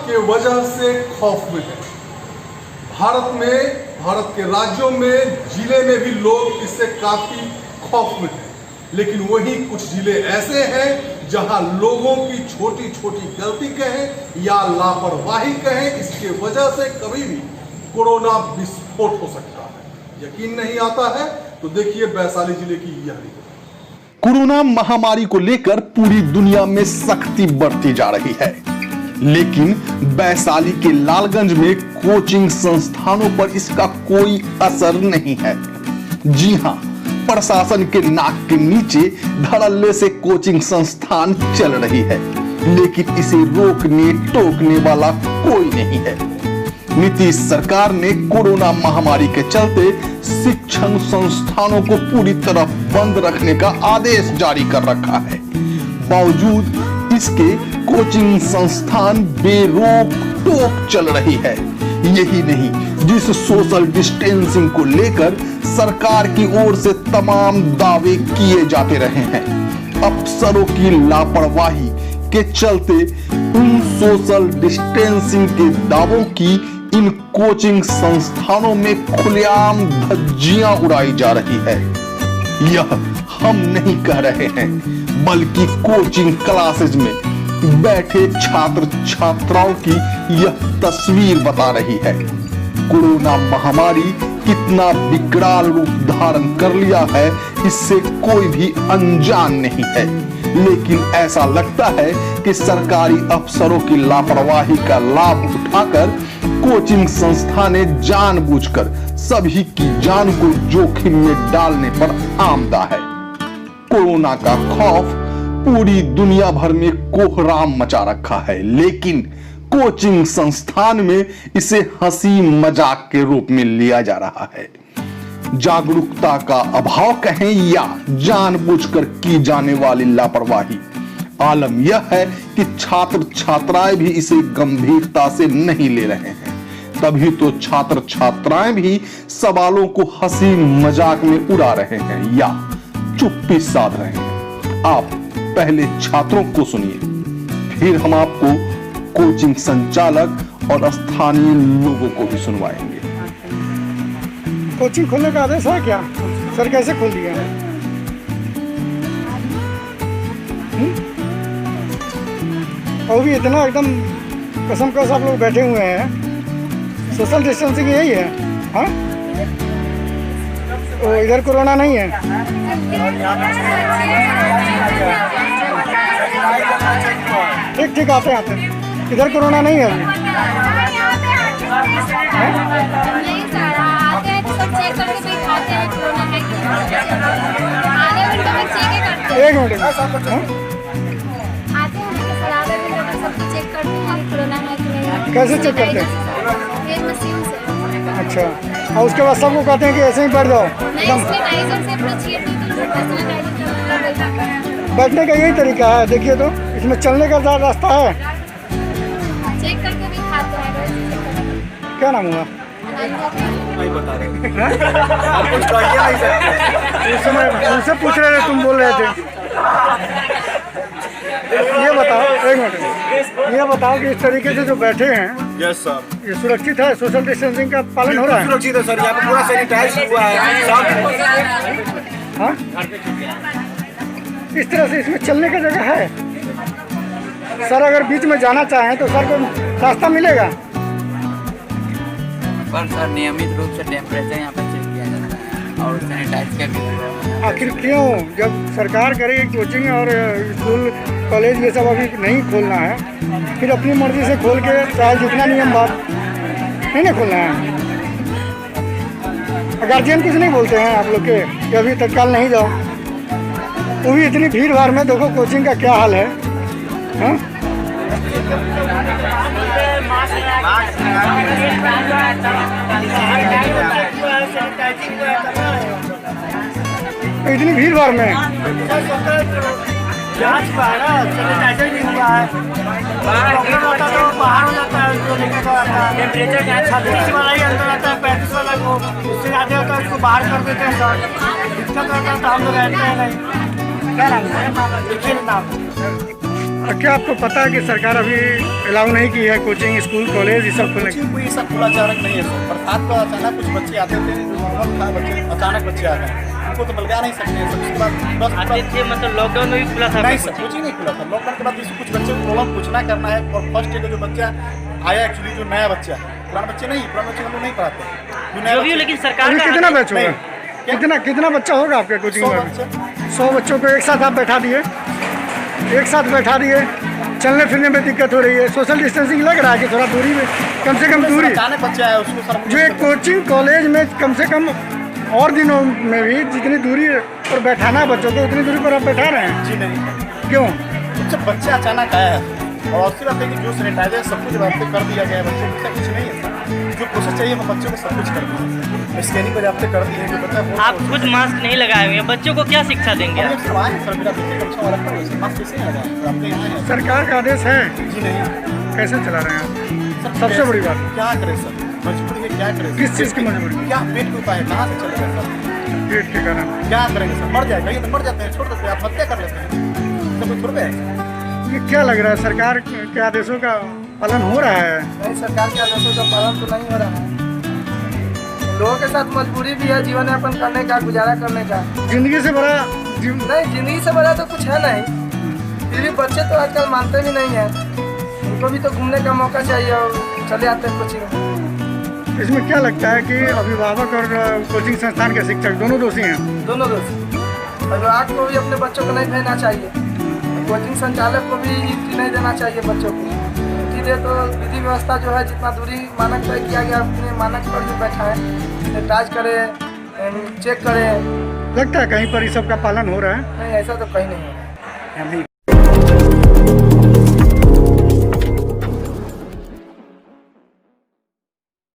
के वजह से खौफ में है। भारत के राज्यों में, जिले में भी लोग इससे काफी खौफ में हैं। लेकिन वही कुछ जिले ऐसे हैं जहां लोगों की छोटी छोटी गलती कहें या लापरवाही कहें, इसके वजह से कभी भी कोरोना विस्फोट हो सकता है। यकीन नहीं आता है तो देखिए वैशाली जिले की यह रिपोर्ट। कोरोना महामारी को लेकर पूरी दुनिया में सख्ती बढ़ती जा रही है, लेकिन वैशाली के लालगंज में कोचिंग संस्थानों पर इसका कोई असर नहीं है। जी हां, प्रशासन के नाक के नीचे धड़ल्ले से कोचिंग संस्थान चल रही है, लेकिन इसे रोकने टोकने वाला कोई नहीं है। नीतीश सरकार ने कोरोना महामारी के चलते शिक्षण संस्थानों को पूरी तरह बंद रखने का आदेश जारी कर रखा है। बावजूद इसके कोचिंग संस्थान बेरोक टोक चल रही है। यही नहीं, जिस सोशल डिस्टेंसिंग को लेकर सरकार की ओर से तमाम दावे किए जाते रहे हैं, अफसरों की लापरवाही के चलते उन सोशल डिस्टेंसिंग के दावों की इन कोचिंग संस्थानों में खुलेआम धज्जियां उड़ाई जा रही है। यह हम नहीं कह रहे हैं, बल्कि कोचिंग क्लासेज में बैठे छात्र छात्राओं की यह तस्वीर बता रही है। कोरोना महामारी कितना विकराल रूप धारण कर लिया है, इससे कोई भी अनजान नहीं है। लेकिन ऐसा लगता है कि सरकारी अफसरों की लापरवाही का लाभ उठाकर कोचिंग संस्था ने जानबूझकर सभी की जान को जोखिम में डालने पर आमदा है। कोरोना का खौफ पूरी दुनिया भर में कोहराम मचा रखा है, लेकिन कोचिंग संस्थान में इसे हंसी मजाक के रूप में लिया जा रहा है। जागरूकता का अभाव कहें या जानबूझकर की जाने वाली लापरवाही, आलम यह है कि छात्र छात्राएं भी इसे गंभीरता से नहीं ले रहे हैं। तभी तो छात्र छात्राएं भी सवालों को हंसी मजाक में उड़ा रहे हैं या चुप्पी साध रहे हैं। आप पहले छात्रों को सुनिए, फिर हम आपको कोचिंग संचालक और स्थानीय लोगों को भी सुनवाएंगे। कोचिंग खोलने का आदेश है क्या? सर कैसे खोल दिया है? और भी इतना एकदम कसम कस आप लोग बैठे हुए हैं। सोशल डिस्टेंसिंग यही है? हाँ, तो इधर कोरोना नहीं है? ठीक ठीक, आते आते इधर कोरोना नहीं है अभी? एक मिनट, कैसे चेक करते हैं? अच्छा, और उसके बाद सबको कहते हैं कि ऐसे ही बैठ जाओ? बैठने का यही तरीका है? देखिए तो इसमें चलने का रास्ता है? चेक करके भी खाते हैं। क्या नाम हुआ? नहीं बता रहे। उस समय उनसे पूछ रहे थे, तुम बोल रहे थे। ये बताओ, एक मिनट, ये बताओ कि इस तरीके से जो बैठे हैं, यस सर, ये सुरक्षित है? सोशल डिस्टेंसिंग का पालन हो रहा है? सुरक्षित है सर, यहाँ पे पूरा सैनिटाइज हुआ है। हाँ, इस तरह से इसमें चलने का जगह है? सर अगर बीच में जाना चाहें तो सर को रास्ता मिलेगा? पर सर नियमित रूप से टेम्परेचर यहाँ पर चेक किया जाता है और सैनिटाइज का भी। आखिर क्यों, जब सरकार करेगी कोचिंग और स्कूल कॉलेज ये सब अभी नहीं खोलना है, फिर अपनी मर्जी से खोल के चाहे जितना नियम बात नहीं ना खोलना है? गार्जियन कुछ नहीं बोलते हैं आप लोग के कि अभी तत्काल नहीं जाओ? वो भी इतनी भीड़ भाड़ में, देखो कोचिंग का क्या हाल है। हाँ, इतनी भीड़ भाड़ में जांच का है ना, सैनिटाइजर भी हुआ है। प्रॉब्लम होता तो बाहर हो जाता है, उसको लेकर तो आता है। टेम्परेचर 36 वाला ही अंदर आता है, 35 वाला को उससे ज़्यादा होता है उसको बाहर कर देते हैं सर। दिक्कत होता है तो हम लोग रहते हैं नहीं। क्या नाम है? देखिए नाम और क्या आपको पता है कि सरकार अभी अलाउ नहीं की है कोचिंग स्कूल कॉलेज ये सब खोलने की? कोचिंग कोई ऐसा खुला अचानक नहीं है सर। बरसात को अचानक कुछ बच्चे आते थे, नॉर्मल था, बच्चे अचानक बच्चे आ गए, उनको तो बलगा नहीं सकते हैं सर। उसके बाद बस आते थे मतलब लॉकडाउन में भी खुला था? नहीं सर, कोचिंग नहीं खुला था। लॉकडाउन के बाद कुछ बच्चे को प्रॉब्लम पूछना करना है। और फर्स्ट डे का जो बच्चा आया एक्चुअली जो नया बच्चा है, पुराने बच्चे नहीं, पुराने बच्चे हम लोग नहीं पढ़ाते जो भी हो, लेकिन सरकार अभी का कितना बैच होगा? क्या? कितना बच्चा होगा आपके कोचिंग 100 में? बच्चे। 100 बच्चों को एक साथ आप बैठा दिए, चलने फिरने में दिक्कत हो रही है। सोशल डिस्टेंसिंग लग रहा है कि थोड़ा दूरी में, कम से कम दूरी। अचानक बच्चा आया उसको सर जो एक कोचिंग कॉलेज में कम से कम और दिनों में भी जितनी दूरी पर बैठाना है बच्चों को उतनी दूरी पर आप बैठा रहे हैं, जी नहीं। क्यों? जब बच्चा अचानक आया है और उसकी बात है कि जो सैनिटाइजर सब कुछ रास्ते कर दिया गया है बच्चों को, कुछ नहीं है सर। जो प्रोसेस चाहिए हम बच्चों को सब कुछ कर दिए, स्कैनिंग को रास्ते कर दिए। जो बच्चा आप खुद मास्क नहीं लगाए हुए हैं, बच्चों को क्या शिक्षा देंगे आप? सर मेरा बच्चे कम से वाला पर मास्क कैसे लगा आपके यहाँ है? सरकार का आदेश है, जी नहीं। कैसे चला रहे हैं आप? सर, सबसे बड़ी बात क्या करें सर, मजबूरी है, क्या करें? किस चीज़ की मजबूरी? क्या पेट के उपाय कहाँ से चलेगा सर? पेट के कारण क्या करेंगे सर? मर जाएगा, ये तो मर जाते हैं, छोड़ देते हैं, आप हत्या कर लेते हैं, सब कुछ छोड़ दें। ये क्या लग रहा है, सरकार के आदेशों का पालन हो रहा है? नहीं, सरकार के आदेशों का पालन तो नहीं हो रहा है। लोगों के साथ मजबूरी भी है जीवन यापन करने का, गुजारा करने का। जिंदगी से बड़ा नहीं, जिंदगी से बड़ा तो कुछ है नहीं। फिर भी बच्चे तो आजकल मानते भी नहीं हैं, उनको भी तो घूमने का मौका चाहिए और चले आते हैं कोचिंग। इसमें क्या लगता है कि अभिभावक और कोचिंग संस्थान के शिक्षक दोनों दोषी हैं? दोनों दोस्त। अभिभावक को भी अपने बच्चों को नहीं भेजना चाहिए, कोचिंग संचालक को भी एंट्री नहीं देना चाहिए बच्चों को। एंट्री दे तो विधि व्यवस्था जो है जितना दूरी मानक तय किया गया अपने मानक पर ही बैठा है, सैनिटाइज करे, चेक करे। लगता है कहीं पर इस सब का पालन हो रहा है? नहीं, ऐसा तो कहीं नहीं हो रहा है। नहीं